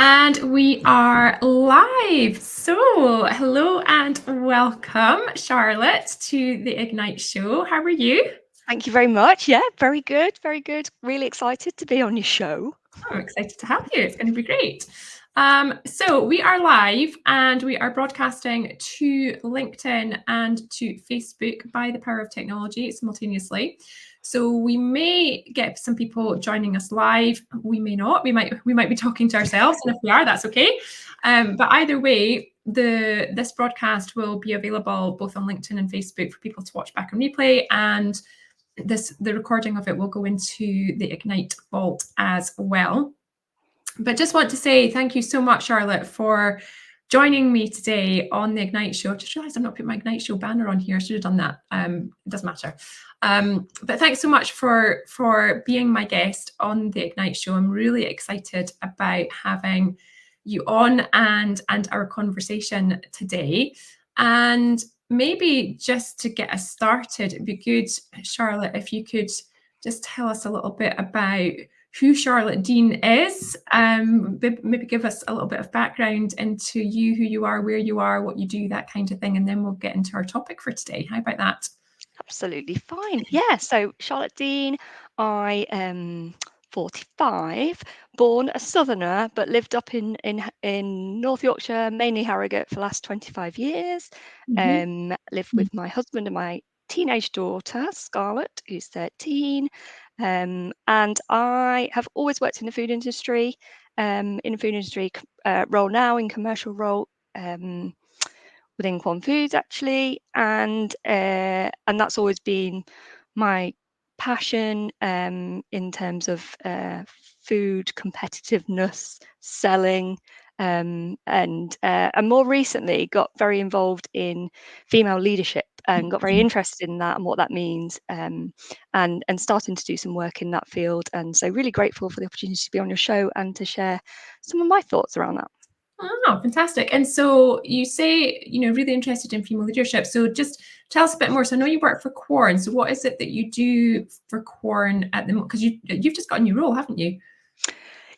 And we are live. So, hello and welcome, Charlotte, to the Ignite Show. How are you? Thank you very much. Yeah, very good, very good. Really excited to be on your show. I'm excited to have you. It's going to be great. So, we are live and we are broadcasting to LinkedIn and to Facebook by the power of technology simultaneously. So we may get some people joining us live. We may not. We might be talking to ourselves, and if we are, that's okay. But either way, this broadcast will be available both on LinkedIn and Facebook for people to watch back on replay, and the recording of it will go into the Ignite vault as well. But just want to say thank you so much, Charlotte, for joining me today on the Ignite Show. I just realised I've not put my Ignite Show banner on here. I should have done that. It doesn't matter. But thanks so much for being my guest on the Ignite Show. I'm really excited about having you on and our conversation today. And maybe just to get us started, it'd be good, Charlotte, if you could just tell us a little bit about who Charlotte Dean is. Maybe give us a little bit of background into you, who you are, where you are, what you do, that kind of thing, and then we'll get into our topic for today. How about that? Absolutely fine. Yeah, so Charlotte Dean, I am 45, born a southerner, but lived up in North Yorkshire, mainly Harrogate, for the last 25 years. Lived with my husband and my teenage daughter, Scarlett, who's 13. And I have always worked in the food industry, role now, in commercial role. Within Quorn Foods, actually, and that's always been my passion in terms of food competitiveness, selling, and more recently got very involved in female leadership and got very interested in that and what that means, and starting to do some work in that field. And so really grateful for the opportunity to be on your show and to share some of my thoughts around that. Oh, fantastic. And so you say, really interested in female leadership. So just tell us a bit more. So I know you work for Quorn. So what is it that you do for Quorn at the moment? Because you've just got a new role, haven't you?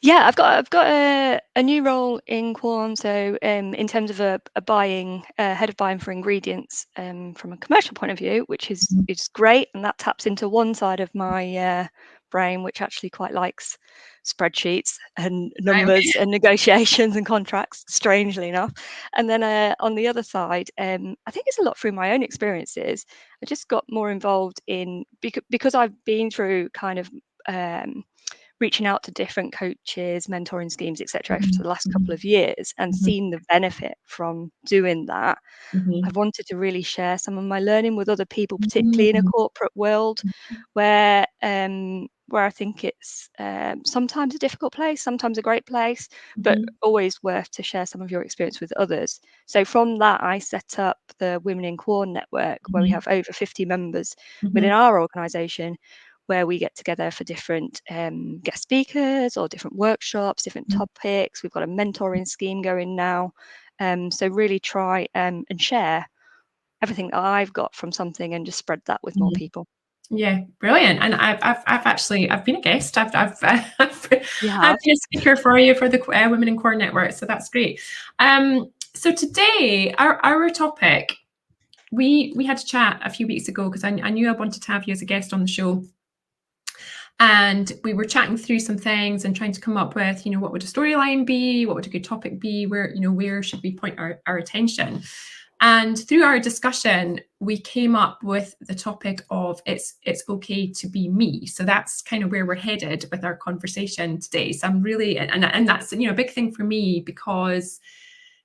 Yeah, I've got a new role in Quorn. So in terms of a buying head of buying for ingredients, from a commercial point of view, which is great, and that taps into one side of my brain, which actually quite likes spreadsheets and Right, okay. numbers and negotiations and contracts, strangely enough. And then on the other side, I think it's a lot through my own experiences. I just got more involved in because I've been through kind of reaching out to different coaches, mentoring schemes, etc., for the last couple of years, and seen the benefit from doing that. I wanted to really share some of my learning with other people, particularly in a corporate world, where I think it's sometimes a difficult place, sometimes a great place, but always worth to share some of your experience with others. So from that, I set up the Women in Quorn network, where we have over 50 members within our organisation, where we get together for different guest speakers or different workshops, different topics. We've got a mentoring scheme going now. So really try and share everything that I've got from something and just spread that with more people. Yeah, brilliant. And I've been a guest. I've Yeah. been a speaker for you for the Women in Quorn Network, so that's great. So today, our topic, we had a chat a few weeks ago because I knew I wanted to have you as a guest on the show. And we were chatting through some things and trying to come up with, what would a storyline be? What would a good topic be? Where should we point our attention? And through our discussion, we came up with the topic of it's okay to be me. So that's kind of where we're headed with our conversation today. So I'm really, and that's, a big thing for me, because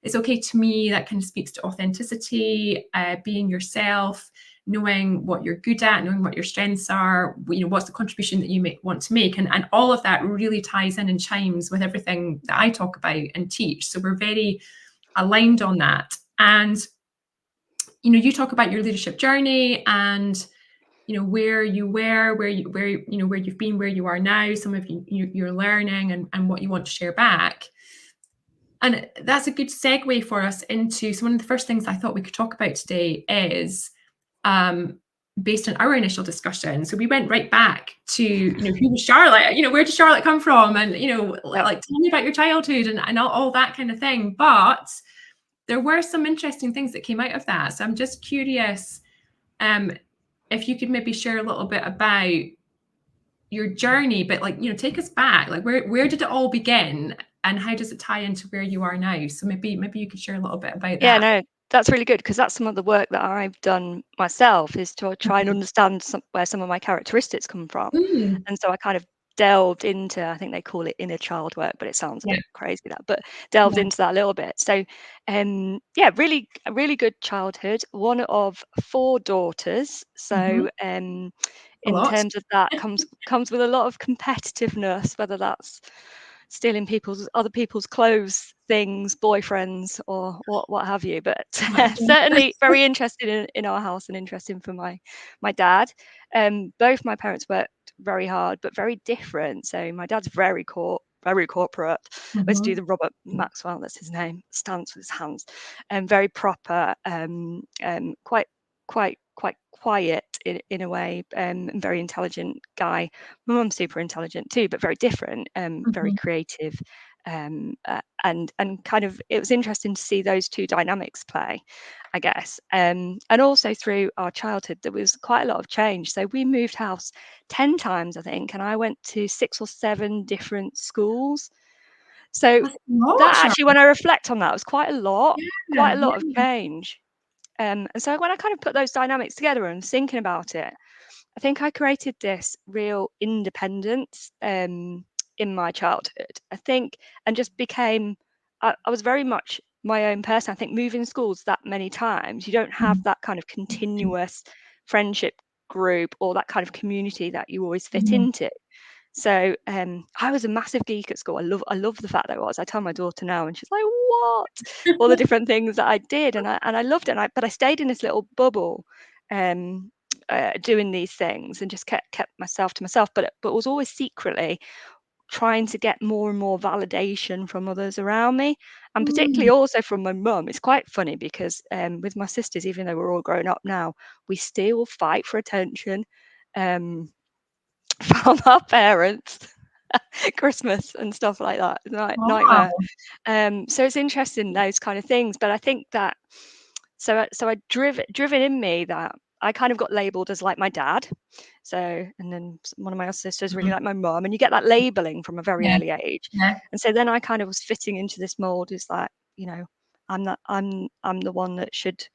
it's okay to me. That kind of speaks to authenticity, being yourself, knowing what you're good at, knowing what your strengths are, what's the contribution that you want to make. And all of that really ties in and chimes with everything that I talk about and teach. So we're very aligned on that. And you talk about your leadership journey and where you were, where you've been, where you are now, some of you're learning, and what you want to share back. And that's a good segue for us into, so one of the first things I thought we could talk about today is based on our initial discussion. So we went right back to, who was Charlotte? Where did Charlotte come from? And, like, tell me about your childhood and all that kind of thing. But there were some interesting things that came out of that. So I'm just curious if you could maybe share a little bit about your journey, but like, take us back, like where did it all begin and how does it tie into where you are now? So maybe you could share a little bit about Yeah, that. no, that's really good, because that's some of the work that I've done myself, is to try and understand where some of my characteristics come from. Mm, And so I kind of delved into, I think they call it inner child work, but it sounds a yeah, bit crazy, that, but delved yeah. into that a little bit. So yeah, a really good childhood, one of 4 daughters. So A in lot. terms of that, comes with a lot of competitiveness, whether that's stealing other people's clothes, things, boyfriends, or what have you. But certainly very interested in our house, and interesting for my dad. Both my parents worked very hard, but very different. So my dad's very corporate. Let's do the Robert Maxwell, that's his name, stance with his hands, and very proper, quite quiet in a way, and very intelligent guy. My mum's super intelligent too, but very different, very creative, and kind of, it was interesting to see those two dynamics play, I guess. And also through our childhood, there was quite a lot of change. So we moved house 10 times, I think, and I went to 6 or 7 different schools. So That's a lot, that Charlotte. actually, when I reflect on that, was quite Yeah, a lot of change. And so when I kind of put those dynamics together and thinking about it, I think I created this real independence in my childhood, I think, and just became, I was very much my own person. I think moving schools that many times, you don't have that kind of continuous friendship group or that kind of community that you always fit into. So I was a massive geek at school. I love the fact that I was. I tell my daughter now, and she's like, "What?" All the different things that I did, and I loved it. But I stayed in this little bubble, um, doing these things, and just kept myself to myself. But was always secretly trying to get more and more validation from others around me, and particularly also from my mum. It's quite funny because with my sisters, even though we're all grown up now, we still fight for attention. Um, from our parents. Christmas and stuff like that. Nightmare. Wow. So it's interesting, those kind of things. But I think that, so I driven in me that I kind of got labelled as like my dad. So, and then one of my other sisters really like my mum, and you get that labelling from a very Yeah, early age. yeah. And so then I kind of was fitting into this mold, is that, I'm the one that should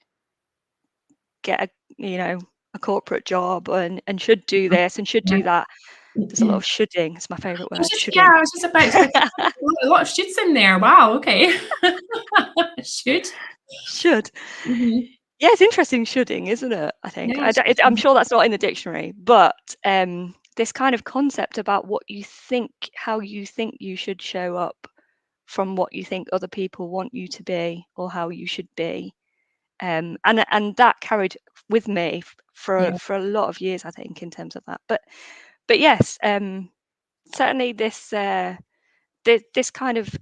get a corporate job, and should do this and should Yeah. do that. There's a lot Yeah. of shoulding. It's my favourite I was word, just shoulding. I was just about to say a lot of shoots in there. Wow, okay. Shoot. Should. Mhm. Yeah, it's interesting, shoulding, isn't it? I think. Yeah, I'm shooting. sure that's not in the dictionary, but this kind of concept about how you think you should show up from what you think other people want you to be, or how you should be. And that carried with me Yeah, for a lot of years, I think, in terms of that. But yes, certainly this kind of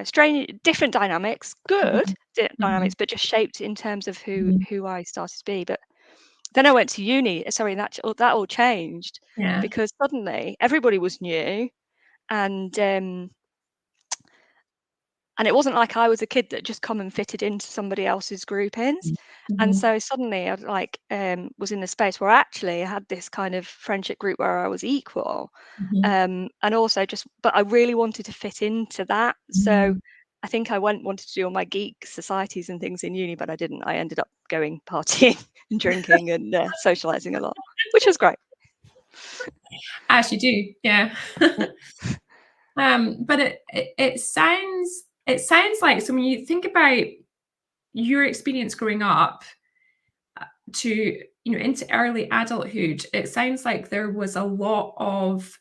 strange, different dynamics, good mhm, dynamics, but just shaped in terms of mhm. who I started to be. But then I went to uni. Sorry, that all changed, Yeah. because suddenly everybody was new, and and it wasn't like I was a kid that just come and fitted into somebody else's groupings. And Mhm, so suddenly I was in a space where actually I had this kind of friendship group where I was equal. mhm, And also but I really wanted to fit into that. So mhm. I think I wanted to do all my geek societies and things in uni, but I didn't. I ended up going partying and drinking and socializing a lot, which was great. As you do, yeah. Yeah. But it sounds like, so when you think about your experience growing up to, into early adulthood, it sounds like there's a lot of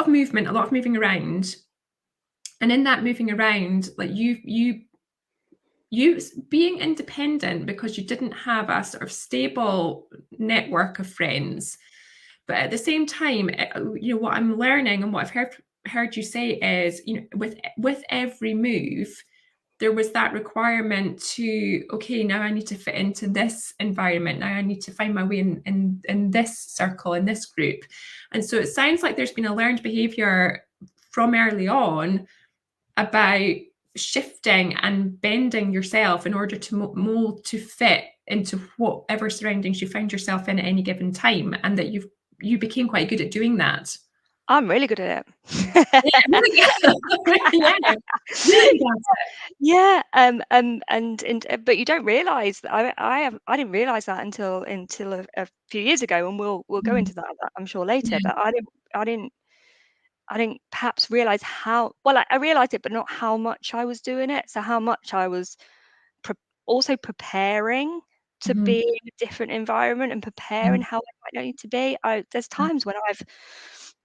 movement, a lot of moving around. And in that moving around, like you being independent because you didn't have a sort of stable network of friends. But at the same time, what I'm learning and what I've heard you say is, with every move, there was that requirement to, okay, now I need to fit into this environment. Now I need to find my way in this circle, in this group. And so it sounds like there's been a learned behavior from early on about shifting and bending yourself in order to mold to fit into whatever surroundings you find yourself in at any given time, and that you became quite good at doing that. I'm really good at it. Yeah, really, yeah, really good at it. Yeah, but you don't realise that I didn't realise that until a few years ago, and we'll go into that I'm sure later. Yeah. But I didn't perhaps realise how well I realised it, but not how much I was doing it. So how much I was also preparing to Mhm. be in a different environment and preparing how I might need to be. There's times when I've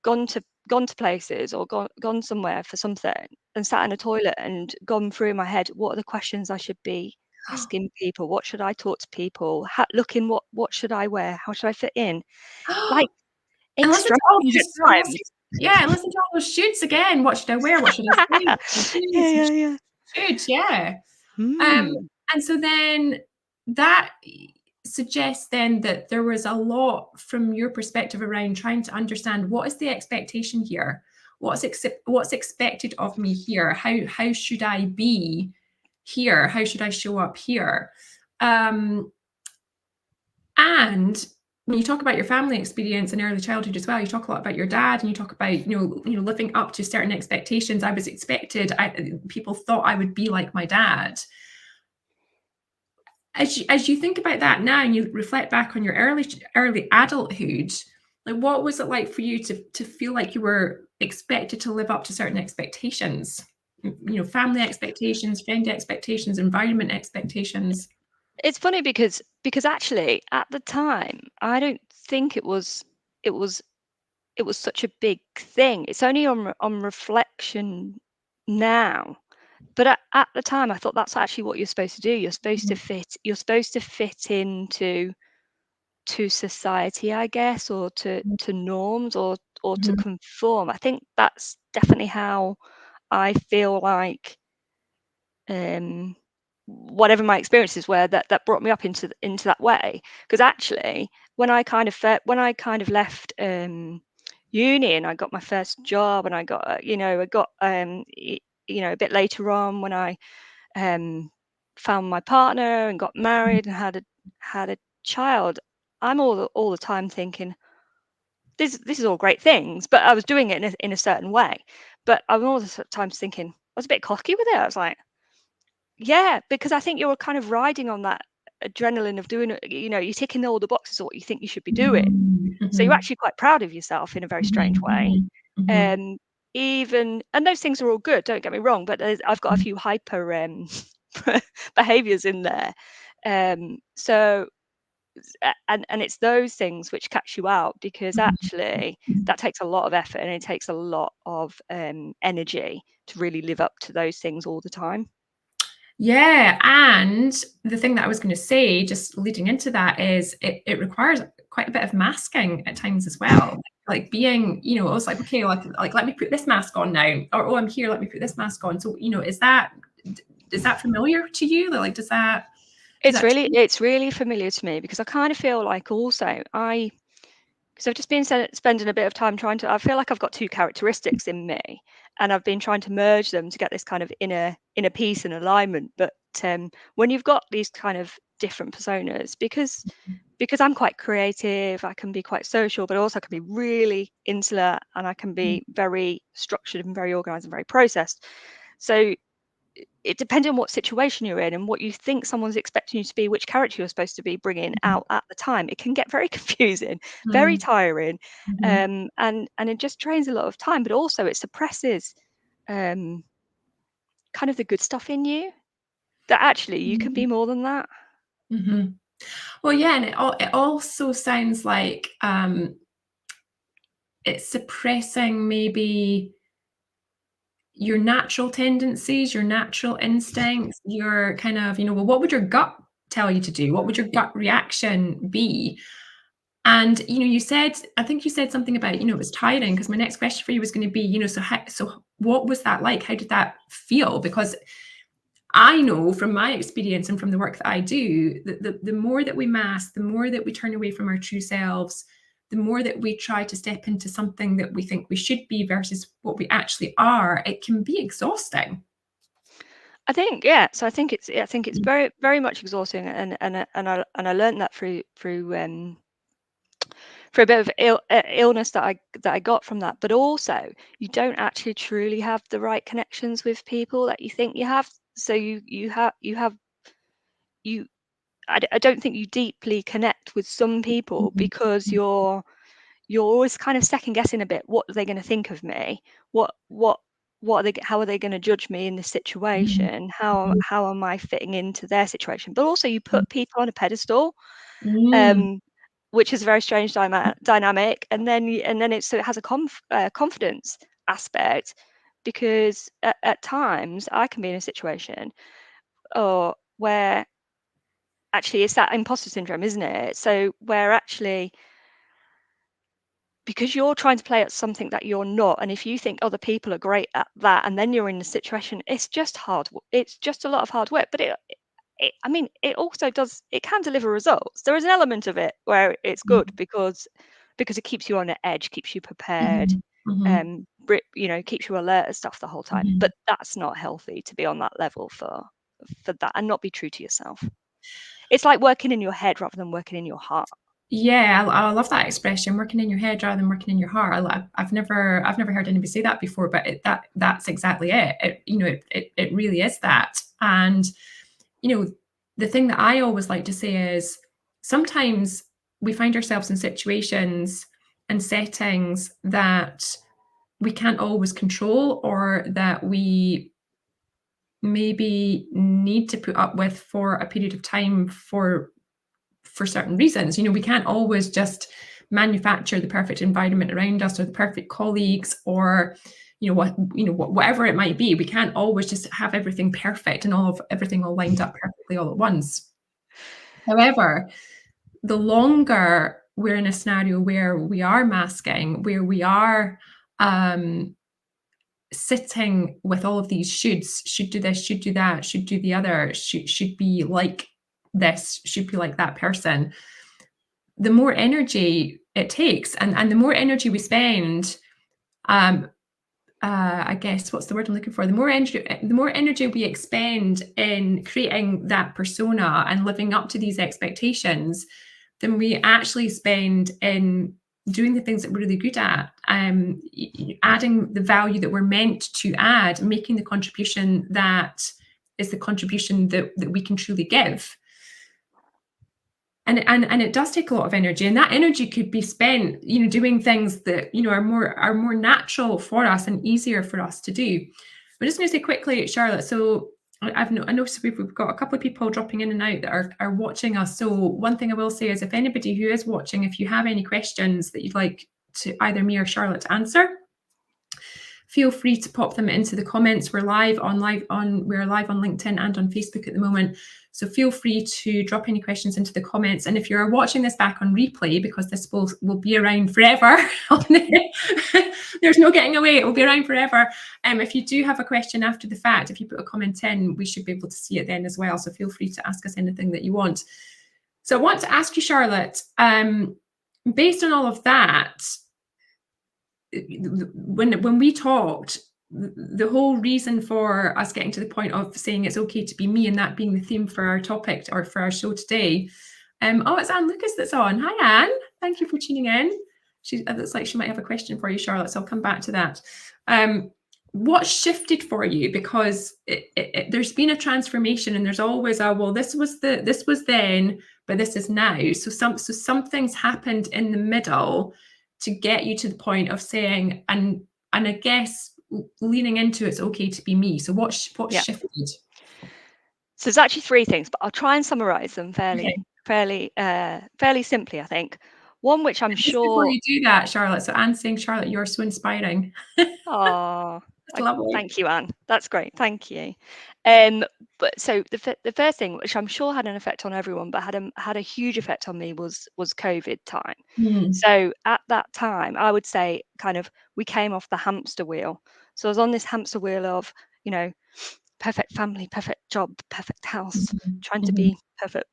gone to places or gone somewhere for something and sat in a toilet and gone through in my head, what are the questions I should be asking people? What should I talk to people? Looking what should I wear? How should I fit in? Like And listen to all strange those, at times. yeah, and listen to all those shoots again. What should I wear? What should I say? Yeah, yeah, yeah. Should, yeah. Hmm. And so then that suggests then that there was a lot from your perspective around trying to understand what is the expectation here? What's expected of me here? How should I be here? How should I show up here? And when you talk about your family experience in early childhood as well, you talk a lot about your dad, and you talk about living up to certain expectations. I was expected. People thought I would be like my dad. As you think about that now, and you reflect back on your early adulthood, like what was it like for you to feel like you were expected to live up to certain expectations? Family expectations, friend expectations, environment expectations. It's funny because actually at the time, I don't think it was such a big thing. It's only on reflection now. But at the time, I thought that's actually what you're supposed to do. You're supposed to fit into society, I guess, or to norms, or to Mhm. conform. I think that's definitely how I feel like um, whatever my experiences were, that brought me up into that way. Because actually, when I kind of left uni and I got my first job, and I got a bit later on when I found my partner and got married and had a child, I'm all the time thinking this is all great things, but I was doing it in a certain way. But I'm all the time thinking I was a bit cocky with it. I was like, yeah, because I think you're kind of riding on that adrenaline of doing it. You're ticking all the boxes of what you think you should be doing. Mhm, So you're mhm, actually quite proud of yourself in a very strange mhm, way. mhm, mhm, Um, and those things are all good. Don't get me wrong, but I've got a mhm, few hyper behaviors in there. So and it's those things which catch you out, because actually mhm. that takes a lot of effort and it takes a lot of energy to really live up to those things all the time. Yeah, and the thing that I was going to say, just leading into that, is it requires quite a bit of masking at times as well. Like being, I was like, okay, like let me put this mask on now, or oh, I'm here, let me put this mask on. So, is that familiar to you? Like, does that change? It's really familiar to me, because I kind of feel like also because I've just been spending a bit of time I feel like I've got two characteristics in me, and I've been trying to merge them to get this kind of inner peace and alignment. But when you've got these kind of different personas, because I'm quite creative, I can be quite social, but also I can be really insular, and I can be very structured and very organized and very processed. So it depends on what situation you're in and what you think someone's expecting you to be, which character you're supposed to be bringing out at the time. It can get very confusing, very Mhm, tiring, mhm, and it just drains a lot of time. But also, it suppresses um, kind of the good stuff in you. That actually you can mhm, be more than that. mhm. Well, yeah, and it also sounds like it's suppressing maybe your natural tendencies, your natural instincts, your kind of, well, what would your gut tell you to do? What would your gut reaction be? And I think you said something about, it was tiring, because my next question for you was going to be, so what was that like? How did that feel? Because I know from my experience and from the work that I do that the more that we mask, the more that we turn away from our true selves, the more that we try to step into something that we think we should be versus what we actually are, it can be exhausting. I think, yeah. So I think it's very, very much exhausting, and I learned that through for a bit of illness that I got from that. But also, you don't actually truly have the right connections with people that you think you have. So I don't think you deeply connect with some people Mhm. because you're always kind of second guessing a bit. What are they going to think of me? What are they? How are they going to judge me in this Mhm. situation? Mhm. How am I fitting into their situation? But also, you put people on a pedestal, Mm. um, which is a very strange dynamic. And then so it has a confidence aspect, because at times I can be in a situation or where actually it's that imposter syndrome, isn't it? So where actually, because you're trying to play at something that you're not, and if you think other people are great at that, and then you're in the situation, it's just it's just a lot of hard work. But I mean, it also it can deliver results. There is an element of it where it's good, because it keeps you on the edge, keeps you prepared, Mhm. Mhm. keeps you alert and stuff the whole time. Mhm. But that's not healthy to be on that level for that and not be true to yourself. It's like working in your head rather than working in your heart. Yeah, I love that expression, working in your head rather than working in your heart. I've never heard anybody say that before, but that's exactly it. It really is that. And the thing that I always like to say is sometimes we find ourselves in situations and settings that we can't always control, or that we maybe need to put up with for a period of time for certain reasons. We can't always just manufacture the perfect environment around us or the perfect colleagues, or whatever it might be. We can't always just have everything perfect and everything all lined up perfectly all at once. However, the longer we're in a scenario where we are masking, where we are um, sitting with all of these should do this, should do that, should do the other, should be like this, should be like that person, the more energy it takes, and the more energy we spend, um, I guess what's the word I'm looking for? The more energy we expend in creating that persona and living up to these expectations, than we actually spend in doing the things that we're really good at, adding the value that we're meant to add, making the contribution that is the contribution that we can truly give. And it does take a lot of energy, and that energy could be spent doing things that are more natural for us and easier for us to do. I'm just going to say quickly, Charlotte, so I noticed we've got a couple of people dropping in and out that are watching us. So one thing I will say is, if anybody who is watching, if you have any questions that you'd like to either me or Charlotte to answer, feel free to pop them into the comments. We're live on LinkedIn and on Facebook at the moment. So feel free to drop any questions into the comments. And if you're watching this back on replay, because this will be around forever, there's no getting away, it will be around forever. If you do have a question after the fact, if you put a comment in, we should be able to see it then as well. So feel free to ask us anything that you want. So I want to ask you, Charlotte, based on all of that, when we talked, the whole reason for us getting to the point of saying it's okay to be me, and that being the theme for our topic or for our show today. It's Anne Lucas that's on. Hi, Anne. Thank you for tuning in. It looks like she might have a question for you, Charlotte, so I'll come back to that. What shifted for you? Because there's been a transformation, and there's always this was then, but this is now. So something's happened in the middle to get you to the point of saying, and I guess leaning into it's okay to be me. So what Yeah. shifted? So there's actually three things, but I'll try and summarize them Okay. fairly simply, I think. One, which I'm Just before sure. you do that, Charlotte. So Anne's saying, Charlotte, you're so inspiring. Oh, That's lovely. thank you, Anne. That's great. Thank you. But so the first thing, which I'm sure had an effect on everyone, but had a huge effect on me, was COVID time. Mm. So at that time, I would say kind of we came off the hamster wheel. So I was on this hamster wheel of, perfect family, perfect job, perfect house, trying to Mhm. be perfect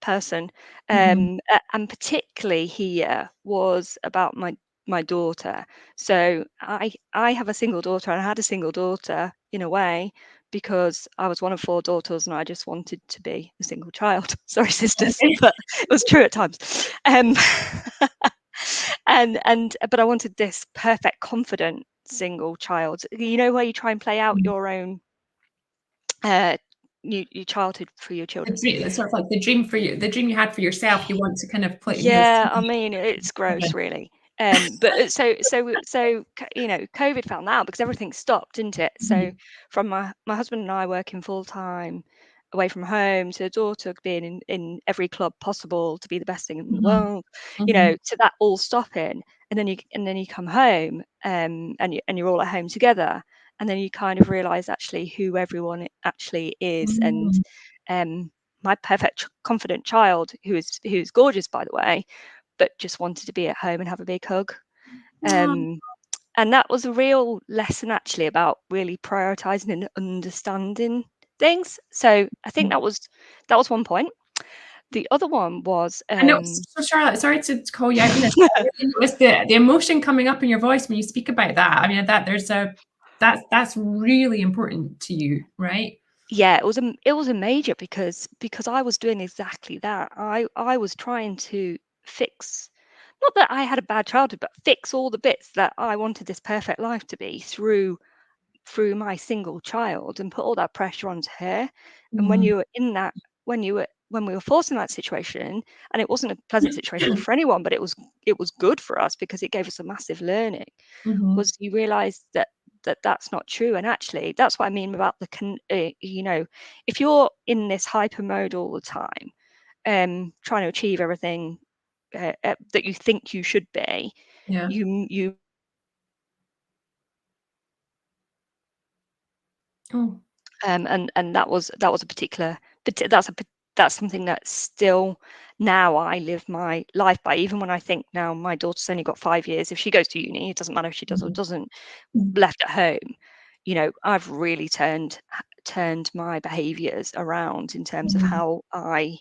person. Mhm. And particularly here was about my daughter. So I have a single daughter, and I had a single daughter in a way because I was one of 4 daughters, and I just wanted to be a single child. Sorry, sisters, Okay. but it was true at times. Um, and but I wanted this perfect, confident single child. You know, where you try and play out Mm. your own uh, your childhood for your The children. dream, sort of like the dream for you, the dream you had for yourself, you want to kind of play, Yeah, I see mean, it's gross, children. really. But you know, COVID found that out because everything stopped, didn't it? So Mhm. from my husband and I working full time away from home, to a daughter being in every club possible to be the best thing in the Mhm. world, you know, Mhm. to that all stopping, and then you come home, and you're all at home together, and then you kind of realise actually who everyone actually is, and Mm. um my perfect confident child, who's gorgeous, by the way, but just wanted to be at home and have a big hug. Aw. um, and that was a real lesson actually about really prioritizing and understanding things. So I think that was one point. The other one was I know. So Charlotte, sorry to call you out on this, but I really noticed the emotion coming up in your voice when you speak about that. I mean, that there's a that's really important to you, right? yeah, it was a major because I was doing exactly that. I was trying to fix, not that I had a bad childhood, but fix all the bits that I wanted this perfect life to be through my single child, and put all that pressure onto her. And when Mm. you were in that, when we were forced in that situation, and it wasn't a pleasant situation for anyone, but it was good for us because it gave us a massive learning, Mhm. was you realize that that's not true. And actually that's what I mean about you know, if you're in this hyper mode all the time, trying to achieve everything that you think you should be, Yeah. you Oh. and that was a particular, but that's something that still now I live my life by. Even when I think now my daughter's only got 5 years, if she goes to uni, it doesn't matter if she does or Mhm. doesn't, Mhm. left at home, you know, I've really turned my behaviors around in terms of Mhm. how I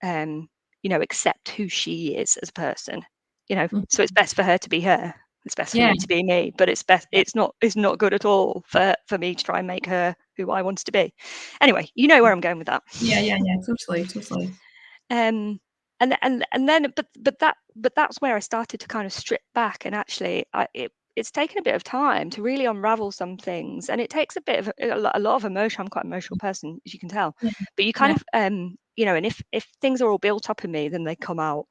um you know, accept who she is as a person, you know. So it's best for her to be her, it's best for Yeah. me to be me, but Yeah. it's not good at all for me to try and make her who I wanted to be. Anyway, you know where I'm going with that. Yeah, yeah, yeah. Totally, totally. um and then but that's where I started to kind of strip back, and actually it's taken a bit of time to really unravel some things, and it takes a bit of a lot of emotion. I'm quite an emotional person, as you can tell, Yeah. but you Yeah. kind of you know, and if things are all built up in me, then they come out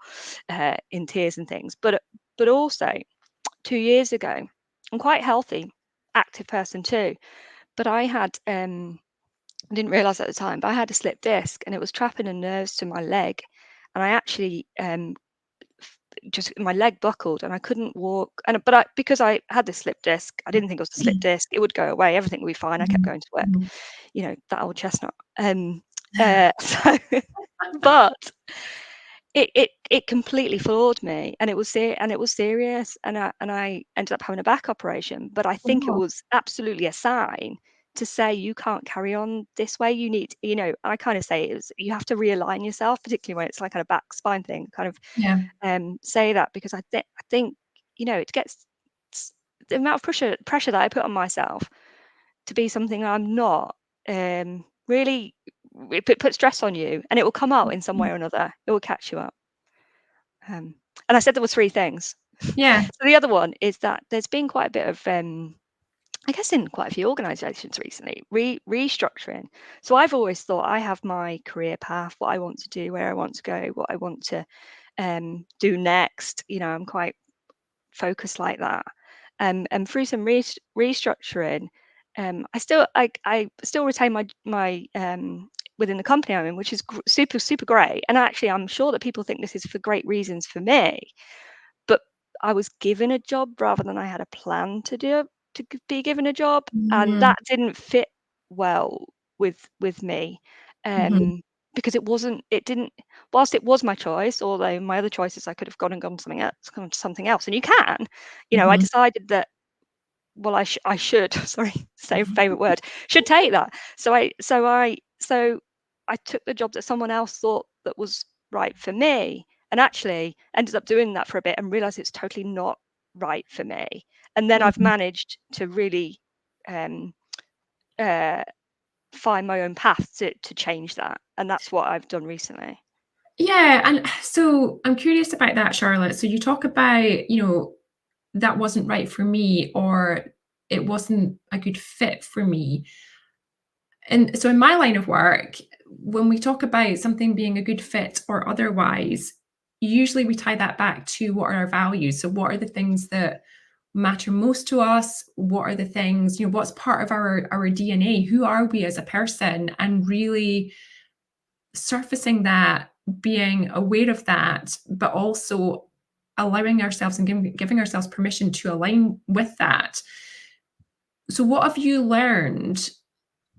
in tears and things. But also 2 years ago, I'm quite healthy, active person too, but I had I didn't realize at the time, but I had a slip disc, and it was trapping the nerves to my leg, and I actually just my leg buckled and I couldn't walk. And but because I had this slip disc, I didn't think it was a slip disc. It would go away. Everything would be fine. I kept Mhm. going to work. Mhm. You know, that old chestnut. So, but it completely floored me, and it was serious, and I ended up having a back operation. But I think it Oh, was absolutely a sign to say you can't carry on this way. You need, you know, I kind of say it was, you have to realign yourself, particularly when it's like kind of back spine thing. Kind of yeah. say that because I think, you know, it gets the amount of pressure that I put on myself to be something I'm not, really, it puts stress on you, and it will come out in some way or another. It will catch you up. And I said there were 3 things. Yeah. So the other one is that there's been quite a bit of, I guess, in quite a few organisations recently, restructuring. So I've always thought I have my career path, what I want to do, where I want to go, what I want to do next. You know, I'm quite focused like that. And through some restructuring, I still retain my within the company I'm in, which is super great. And actually, I'm sure that people think this is for great reasons for me. But I was given a job rather than I had a plan to be given a job, and Mm. that didn't fit well with me, Mhm. because it didn't. Whilst it was my choice, although my other choices I could have gone something else, and you can, you know, I Mhm. decided that well, I should, sorry, same favorite word, should take that. So I took the job that someone else thought that was right for me, and actually ended up doing that for a bit and realized it's totally not right for me. And then I've Mhm. managed to really uh, find my own path to change that, and that's what I've done recently. Yeah, and so I'm curious about that, Charlotte. So you talk about, that wasn't right for me, or it wasn't a good fit for me. And so in my line of work, when we talk about something being a good fit or otherwise, usually we tie that back to what are our values. So what are the things that matter most to us? What are the things, what's part of our DNA? Who are we as a person? And really surfacing that, being aware of that, but also allowing ourselves and giving ourselves permission to align with that. So what have you learned?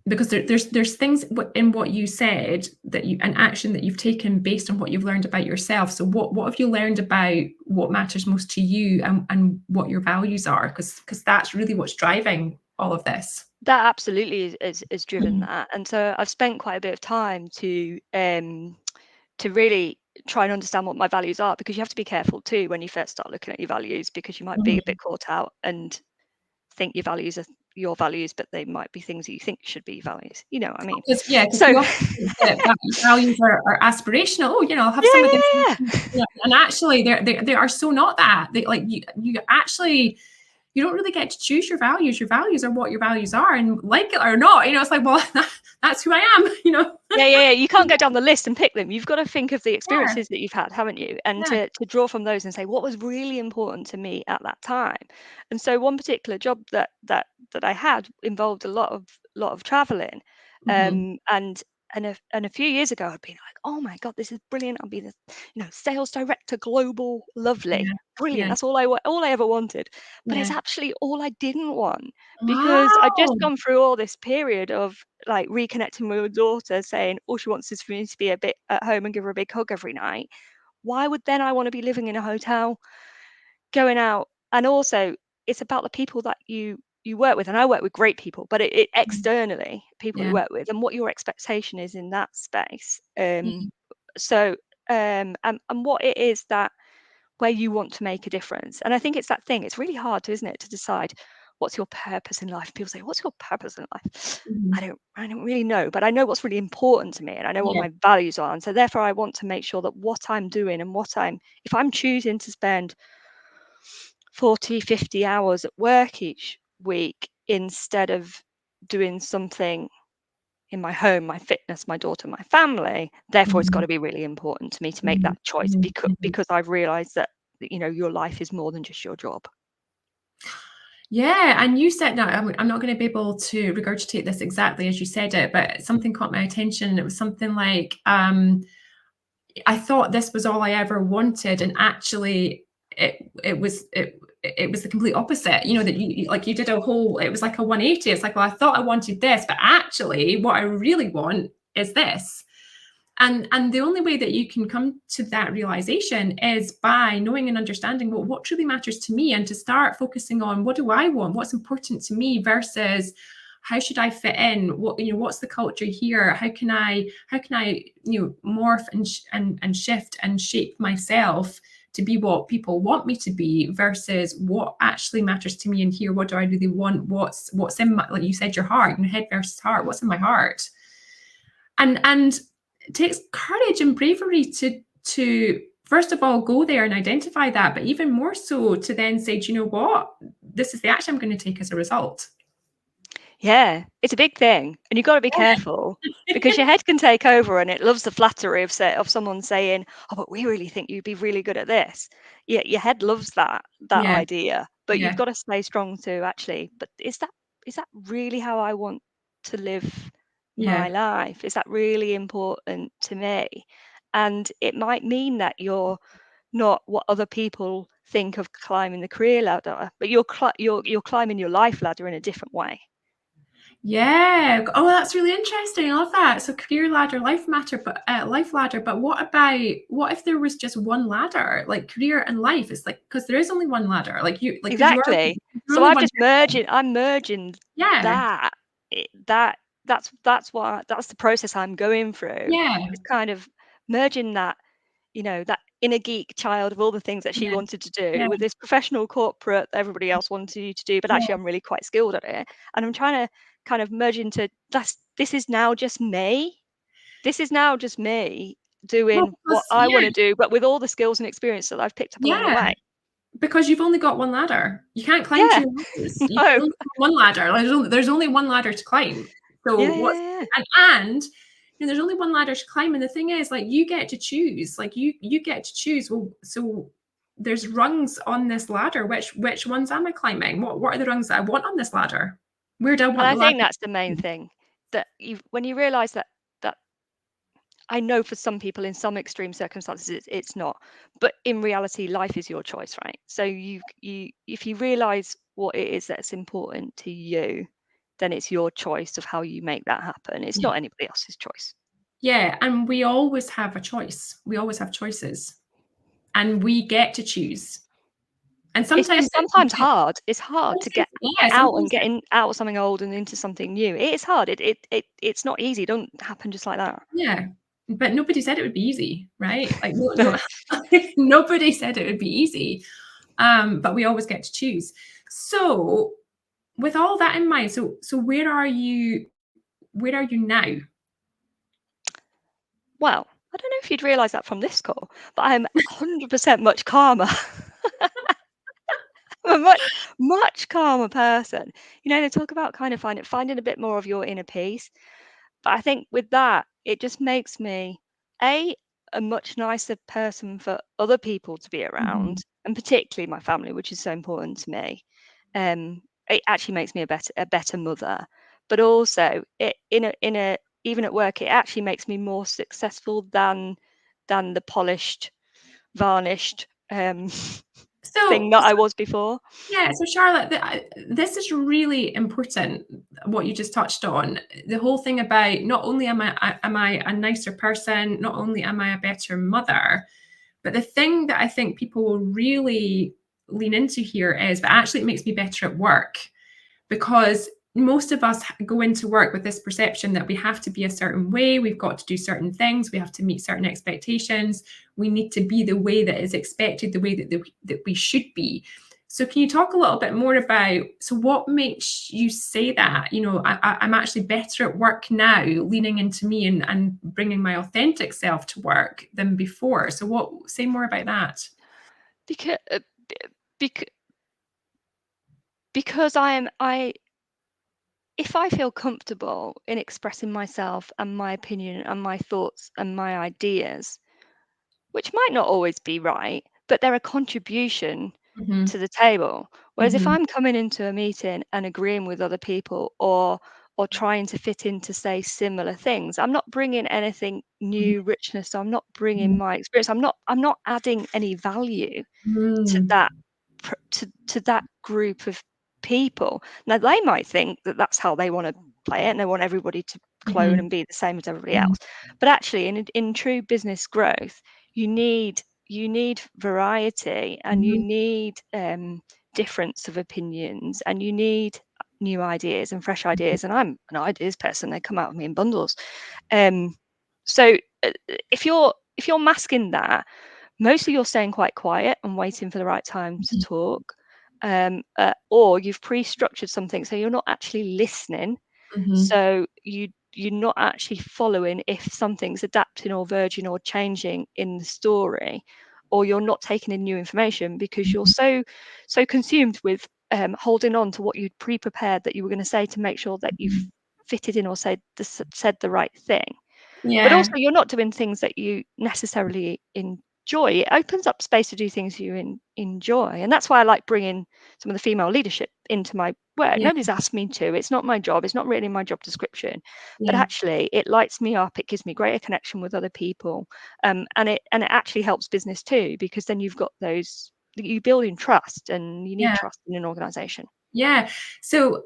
Because there's things in what you said, that you an action that you've taken based on what you've learned about yourself. So what have you learned about what matters most to you, and what your values are? Because that's really what's driving all of this. That absolutely is driven Mhm. that, and so I've spent quite a bit of time to really try and understand what my values are, because you have to be careful too when you first start looking at your values, because you might be a Mhm. bit caught out and think your values are your values, but they might be things that you think should be values. You know what I mean? Because So we often think that values are aspirational. Oh, I'll have yeah, some of this, yeah, yeah. and actually, they are so not that. They, like, you actually, you don't really get to choose your values. Your values are what your values are, and like it or not, it's like, well, that's who I am. Yeah. You can't go down the list and pick them. You've got to think of the Yeah, experiences that you've had, haven't you? And yeah. to draw from those and say what was really important to me at that time. And so one particular job that I had involved a lot of traveling. Mhm. And a few years ago I'd been like, oh my God, this is brilliant. I'll be the sales director global, lovely, Yeah, brilliant. yeah, That's all I ever wanted. But it's yeah. actually all I didn't want, because I'd just Wow! gone through all this period of like reconnecting with my daughter, saying all she wants is for me to be a bit at home and give her a big hug every night. Why would then I want to be living in a hotel, going out? And also, it's about the people that you work with, and I work with great people, but it Mhm. externally, people you Yeah. work with, and what your expectation is in that space. Mhm. So and what it is that where you want to make a difference. And I think it's that thing. It's really hard, isn't it, to decide what's your purpose in life. People say, "What's your purpose in life?" Mhm. I don't really know, but I know what's really important to me, and I know what Yeah. my values are. And so therefore I want to make sure that what I'm doing and if I'm choosing to spend 40, 50 hours at work each week instead of doing something in my home, my fitness, my daughter, my family, therefore it's got Mhm. to be really important to me to make Mhm. that choice, Mhm. Mhm. because I've realized that your life is more than just your job. Yeah, and you said, now I'm not going to be able to regurgitate this exactly as you said it, but something caught my attention. It was something like, I thought this was all I ever wanted, and actually, it was the complete opposite. That like you did a whole. It was like a 180. It's like, well, I thought I wanted this, but actually, what I really want is this. And the only way that you can come to that realization is by knowing and understanding what truly matters to me, and to start focusing on, what do I want, what's important to me, versus how should I fit in, what's the culture here, how can I morph and shift and shape myself to be what people want me to be, versus what actually matters to me in here. What do I really want? What's in my, like you said, your heart, head versus heart, what's in my heart. And it takes courage and bravery to first of all go there and identify that, but even more so to then say, do you know what, this is the action I'm going to take as a result. Yeah, it's a big thing, and you've got to be careful, because your head can take over, and it loves the flattery of someone saying, "Oh, but we really think you'd be really good at this." Yeah, your head loves that Yeah, idea, but you've yeah, got to stay strong to actually. But is that really how I want to live yeah, my life? Is that really important to me? And it might mean that you're not what other people think of climbing the career ladder, but you're climbing your life ladder in a different way. Yeah. Oh, that's really interesting. I love that. So career ladder, life ladder. But what if there was just one ladder, like career and life? It's like because there is only one ladder. Like because Exactly. you're So only one person. I'm merging Yeah. that, that's why, that's the process I'm going through. Yeah. It's kind of merging that, that inner geek child of all the things that she Yeah. wanted to Yeah. do with this professional corporate that everybody else wanted you to do, but Yeah. actually I'm really quite skilled at it. And I'm trying to kind of merge into this is now just me. This is now just me Well, doing what because I want to do, but with all the skills and experience that I've picked up along the yeah, way. because you've only got one ladder. You can't climb Yeah. two ladders. You can No. only climb one ladder. Like, there's only one ladder to climb. So Yeah, what's yeah, yeah. and there's only one ladder to climb. And the thing is, like, you get to choose. Like you get to choose. Well, so there's rungs on this ladder. Which ones am I climbing? What are the rungs that I want on this ladder? Where do I And want I the ladder? think that's the main thing, that when you realize that I know for some people in some extreme circumstances it's not, but in reality life is your choice, right? So you if you realize what it is that's important to you, then it's your choice of how you make that happen. It's Yeah. not anybody else's choice. Yeah, and we always have a choice. We always have choices, and we get to choose. And It's sometimes just sometimes hard. It's hard to sometimes, get yeah, out and sometimes get out of something old and into something new. It is hard. It's not easy. It don't happen just like that. yeah, but nobody said it would be easy, right? Like No. nobody said it would be easy. But we always get to choose. So with all that in mind, so where are you now? Well, I don't know if you'd realise that from this call, but I'm 100% much calmer. I'm a much calmer person. They talk about kind of finding a bit more of your inner peace. But I think with that, it just makes me a a much nicer person for other people to be around, Mhm. and particularly my family, which is so important to me. It actually makes me a better mother, but also it in a even at work, it actually makes me more successful than the polished, varnished thing So that I was before. yeah, so Charlotte, this is really important. What you just touched on, the whole thing about not only am I a nicer person, not only am I a better mother, but the thing that I think people will really lean into here is, but actually, it makes me better at work because most of us go into work with this perception that we have to be a certain way, we've got to do certain things, we have to meet certain expectations, we need to be the way that is expected, the way that we should be. So can you talk a little bit more about, so what makes you say that, I'm actually better at work now, leaning into me and bringing my authentic self to work than before? So say more about that. Because because because I if I feel comfortable in expressing myself and my opinion and my thoughts and my ideas, which might not always be right, but they're a contribution Hmm. to the table. Whereas if Hmm. I'm coming into a meeting and agreeing with other people, or trying to fit into, say, similar things, I'm not bringing anything new richness. I'm not bringing my experience. I'm not adding any value to Hmm. that to that group of people. Now they might think that that's how they want to play it, and they want everybody to clone Hmm. and be the same as everybody else. But actually, in true business growth, you need variety, and you Hmm. need difference of opinions, and you need new ideas and fresh ideas. And I'm an ideas person; they come out of me in bundles. Um, so if you're masking that, mostly you're staying quite quiet and waiting for the right time to talk, or you've pre-structured something so you're not actually listening. Hmm. So you're not actually following if something's adapting or verging or changing in the story, or you're not taking in new information because you're so consumed with holding on to what you'd pre-prepared that you were going to say, to make sure that you've fitted in or said the right thing. But also Yeah. you're not doing things that you necessarily enjoy. It opens up space to do things you enjoy. And that's why I like bringing some of the female leadership into my work. Yeah. Nobody's asked me to. It's not my job. It's not really my job description. But Yeah. actually, it lights me up. It gives me greater connection with other people. And it actually helps business too, because then you've got you build in trust, and you need Yeah. trust in an organization. Yeah. So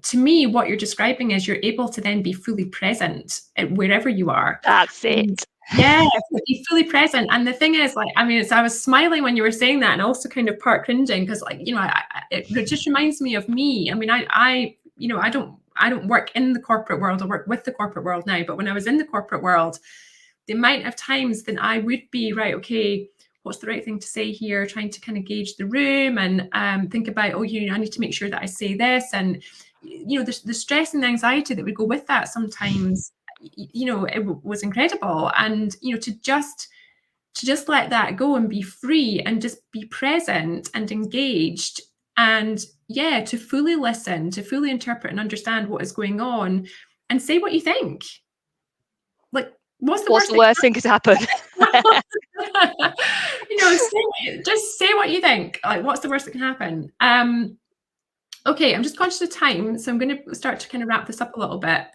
to me, what you're describing is you're able to then be fully present wherever you are. That's it. Yeah, be fully present. And the thing is, like, I mean, I was smiling when you were saying that, and also kind of part cringing because, like, you know, it just reminds me of me. I mean, you know, I don't work in the corporate world. I work with the corporate world now. But when I was in the corporate world, the amount of times that I would be right, okay, what's the right thing to say here? Trying to kind of gauge the room and think about, oh, you know, I need to make sure that I say this, and you know, the stress and the anxiety that would go with that sometimes, you know, it was incredible. And you know, to just let that go and be free and just be present and engaged, and yeah, to fully listen, to fully interpret and understand what is going on, and say what you think. Like, what's the worst thing could happen? You know, just say what you think. Like, what's the worst that can happen? Okay, I'm just conscious of time, so I'm going to start to kind of wrap this up a little bit.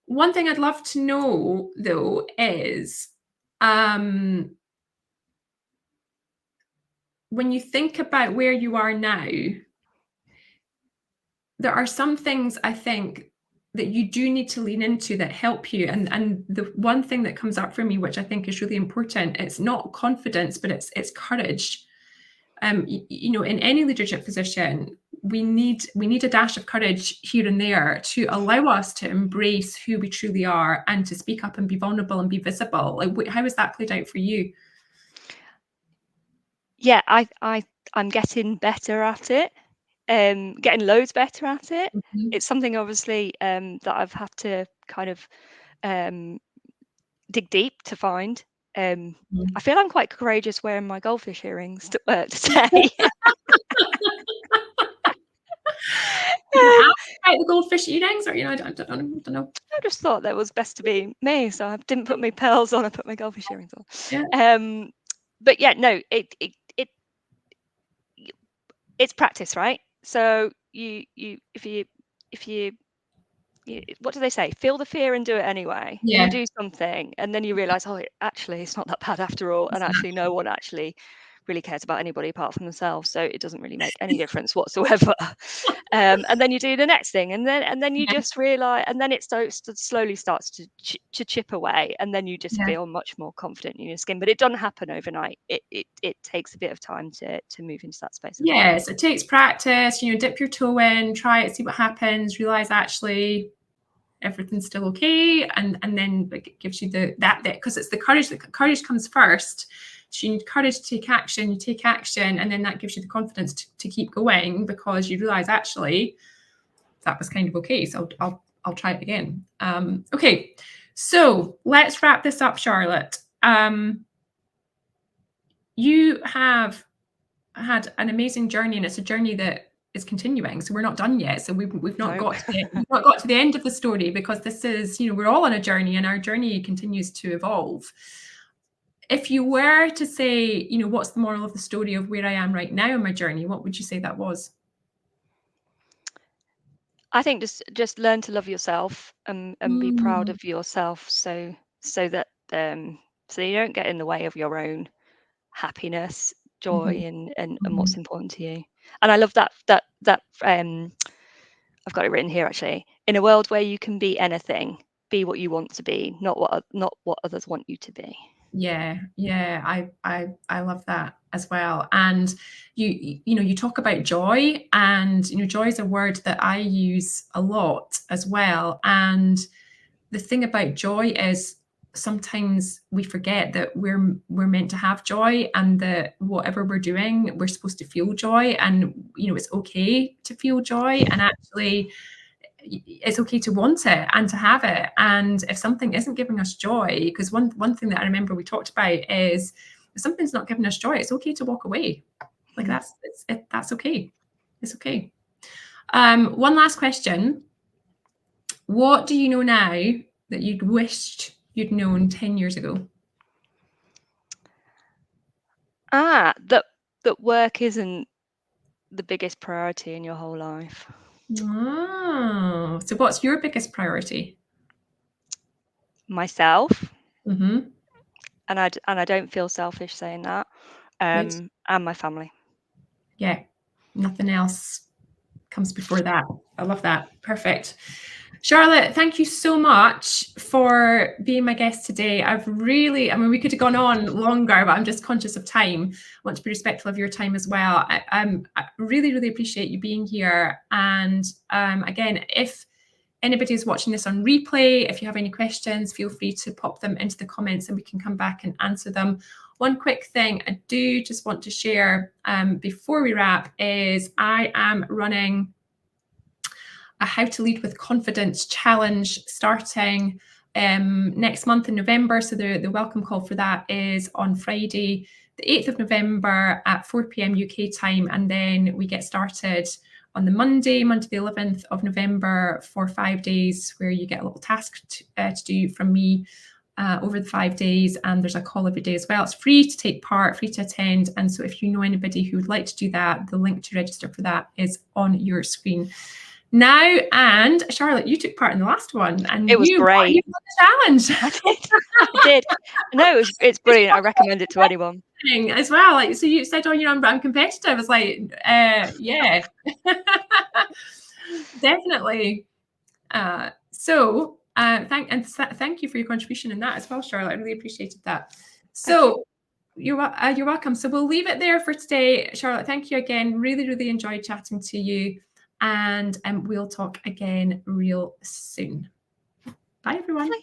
One thing I'd love to know, though, is when you think about where you are now, there are some things I think that you do need to lean into that help you. And the one thing that comes up for me, which I think is really important, it's not confidence, but it's courage. You know, in any leadership position, we need a dash of courage here and there to allow us to embrace who we truly are and to speak up and be vulnerable and be visible. Like, how has that played out for you? Yeah, I'm getting better at it. Getting loads better at it. Mm-hmm. It's something obviously that I've had to kind of dig deep to find. I feel I'm quite courageous wearing my goldfish earrings to work today. The goldfish earrings, or you know, I don't know. I just thought that was best to be me, so I didn't put my pearls on. I put my goldfish earrings on. Yeah. But yeah, no, it's practice, right? So if you what do they say? Feel the fear and do it anyway. Yeah. You do something, and then you realise, oh, actually, it's not that bad after all, and actually, no one actually really cares about anybody apart from themselves, so it doesn't really make any difference whatsoever. And then you do the next thing, and then you just realise, and then it slowly starts to chip away, and then you just feel much more confident in your skin. But it doesn't happen overnight. It takes a bit of time to move into that space. Yes, it takes practice. You know, dip your toe in, try it, see what happens. Realize actually everything's still okay, and then like, it gives you that bit, because it's the courage. The courage comes first. So you need courage to take action. You take action, and then that gives you the confidence to keep going, because you realize actually that was kind of okay. So I'll try it again. Okay, so let's wrap this up, Charlotte. You have had an amazing journey, and it's a journey that is continuing. So we're not done yet. So we've not got to the end of the story, because this is, you know, we're all on a journey, and our journey continues to evolve. If you were to say, you know, what's the moral of the story of where I am right now in my journey, what would you say that was? I think just learn to love yourself and be proud of yourself, so that so you don't get in the way of your own happiness, joy, and what's important to you. And I love that I've got it written here actually. In a world where you can be anything, be what you want to be, not what others want you to be. Yeah, I love that as well. And you know, you talk about joy, and you know, joy is a word that I use a lot as well. And the thing about joy is sometimes we forget that we're meant to have joy, and that whatever we're doing, we're supposed to feel joy, and you know, it's okay to feel joy, and actually it's okay to want it and to have it. And if something isn't giving us joy, because one thing that I remember we talked about is, if something's not giving us joy, it's okay to walk away. Like, that's okay. It's okay. One last question. What do you know now that you'd wished you'd known 10 years ago? That work isn't the biggest priority in your whole life. Oh, so what's your biggest priority? Myself. Mm-hmm. And I don't feel selfish saying that. Good. And my family. Yeah, nothing else comes before that. I love that. Perfect. Charlotte, thank you so much for being my guest today. We could have gone on longer, but I'm just conscious of time. I want to be respectful of your time as well. I really, really appreciate you being here. And again, if anybody is watching this on replay, if you have any questions, feel free to pop them into the comments and we can come back and answer them. One quick thing I do just want to share before we wrap is I am running a How to Lead with Confidence challenge starting next month in November. So the welcome call for that is on Friday, the 8th of November at 4 p.m. UK time. And then we get started on the Monday the 11th of November for 5 days, where you get a little task to do from me over the 5 days. And there's a call every day as well. It's free to take part, free to attend. And so if you know anybody who would like to do that, the link to register for that is on your screen now. And Charlotte, you took part in the last one, and it was great. You won the challenge. I did. No, it's brilliant. I recommend it to anyone as well. Like, so you said, "Oh, I'm competitive." I was like, yeah, definitely. Thank you for your contribution in that as well, Charlotte. I really appreciated that. So you're welcome. So we'll leave it there for today, Charlotte. Thank you again. Really, really enjoyed chatting to you. And we'll talk again real soon. Bye, everyone. Bye.